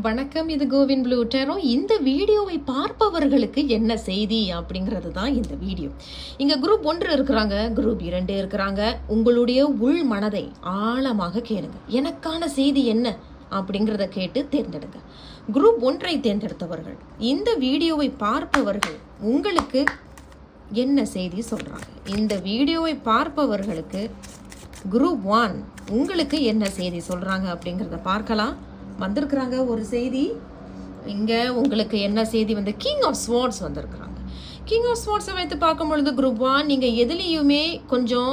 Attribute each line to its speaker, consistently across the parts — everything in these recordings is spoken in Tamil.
Speaker 1: வணக்கம், இது கோவின் ப்ளூ டேரோ. இந்த வீடியோவை பார்ப்பவர்களுக்கு என்ன செய்தி அப்படிங்கிறது தான் இந்த வீடியோ. இங்கே குரூப் 1 இருக்கிறாங்க, குரூப் 2 இருக்கிறாங்க. உங்களுடைய உள் மனதை ஆழமாக கேளுங்க. எனக்கான செய்தி என்ன அப்படிங்கிறத கேட்டு தேர்ந்தெடுங்க. குரூப் 1ஐ தேர்ந்தெடுத்தவர்கள், இந்த வீடியோவை பார்ப்பவர்கள் உங்களுக்கு என்ன செய்தி சொல்கிறாங்க? இந்த வீடியோவை பார்ப்பவர்களுக்கு குரூப் 1 உங்களுக்கு என்ன செய்தி சொல்கிறாங்க அப்படிங்கிறத பார்க்கலாம். வந்திருக்கிறாங்க ஒரு செய்தி. இங்கே உங்களுக்கு என்ன செய்தி வந்து கிங் ஆஃப் ஸ்வார்ட்ஸ் வந்திருக்கிறாங்க. கிங் ஆஃப் ஸ்வார்ட்ஸை வைத்து பார்க்கும் பொழுது குரூப் 1 நீங்கள் எதுலேயுமே கொஞ்சம்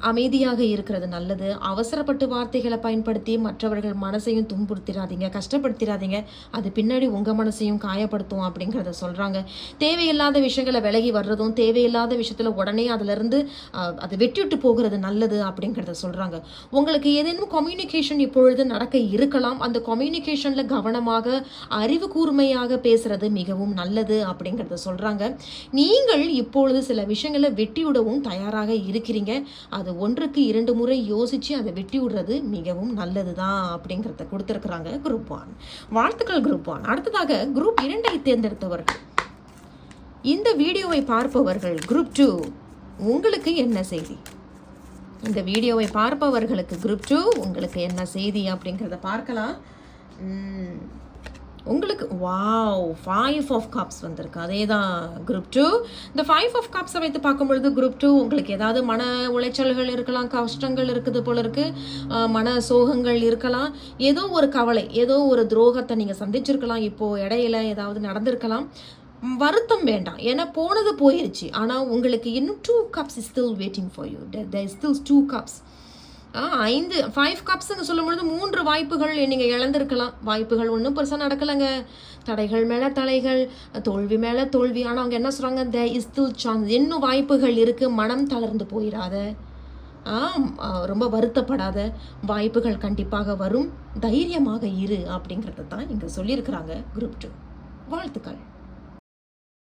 Speaker 1: அமைதியாக இருக்கிறது நல்லது. அவசரப்பட்டு வார்த்தைகளை பயன்படுத்தி மற்றவர்கள் மனசையும் துன்புறுத்திடாதீங்க, கஷ்டப்படுத்திடாதீங்க. அது பின்னாடி உங்கள் மனசையும் காயப்படுத்தும் அப்படிங்கிறத சொல்கிறாங்க. தேவையில்லாத விஷயங்களை விலகி வர்றதும், தேவையில்லாத விஷயத்தில் உடனே அதிலிருந்து அதை வெட்டிவிட்டு போகிறது நல்லது அப்படிங்கிறத சொல்கிறாங்க. உங்களுக்கு ஏதேனும் கம்யூனிகேஷன் இப்பொழுது நடக்க இருக்கலாம். அந்த கம்யூனிகேஷனில் கவனமாக, அறிவு கூர்மையாக பேசுகிறது மிகவும் நல்லது அப்படிங்கிறத சொல்கிறாங்க. நீங்கள் இப்பொழுது சில விஷயங்களை வெட்டி விடவும் தயாராக இருக்கிறீங்க. அது 1க்கு 2 முறை யோசிச்சு அதை வெட்டி விடுறது மிகவும் நல்லது தான் அப்படிங்கிறத கொடுத்துருக்குறாங்க குரூப் 1. வாழ்த்துக்கள் குரூப் 1. அடுத்ததாக குரூப் 2ஐ தேர்ந்தெடுத்தவர்கள், இந்த வீடியோவை பார்ப்பவர்கள் குரூப் 2 உங்களுக்கு என்ன செய்தி? இந்த வீடியோவை பார்ப்பவர்களுக்கு குரூப் 2 உங்களுக்கு என்ன செய்தி அப்படிங்கிறத பார்க்கலாம். உங்களுக்கு 5 ஆஃப் கப்ஸ் வந்திருக்கு. அதே தான் குரூப் 2. இந்த 5 ஆஃப் கப்ஸை வைத்து பார்க்கும்பொழுது குரூப் 2 உங்களுக்கு ஏதாவது மன உளைச்சல்கள் இருக்கலாம், கஷ்டங்கள் இருக்குது போல இருக்குது, மன சோகங்கள் இருக்கலாம், ஏதோ ஒரு கவலை, ஏதோ ஒரு துரோகத்தை நீங்கள் சந்திச்சிருக்கலாம், இப்போது இடையில ஏதாவது நடந்திருக்கலாம். வருத்தம் வேண்டாம், ஏன்னா போனது போயிருச்சு. ஆனால் உங்களுக்கு இன்னும் 2 cups is still waiting for you. There is still 2 cups. 5 கப்ஸுங்க சொல்லும்பொழுது 3 வாய்ப்புகள் நீங்கள் இழந்திருக்கலாம். வாய்ப்புகள் ஒன்றும் பெருசாக நடக்கலைங்க. தடைகள் மேலே தடைகள், தோல்வி மேலே தோல்வி. ஆனால் அவங்க என்ன சொல்கிறாங்க? There is still chance. இன்னும் வாய்ப்புகள் இருக்குது. மனம் தளர்ந்து போயிடாத, ரொம்ப வருத்தப்படாத. வாய்ப்புகள் கண்டிப்பாக வரும். தைரியமாக இரு அப்படிங்கிறத தான் இங்கே சொல்லியிருக்கிறாங்க குரூப் 2. வாழ்த்துக்கள்.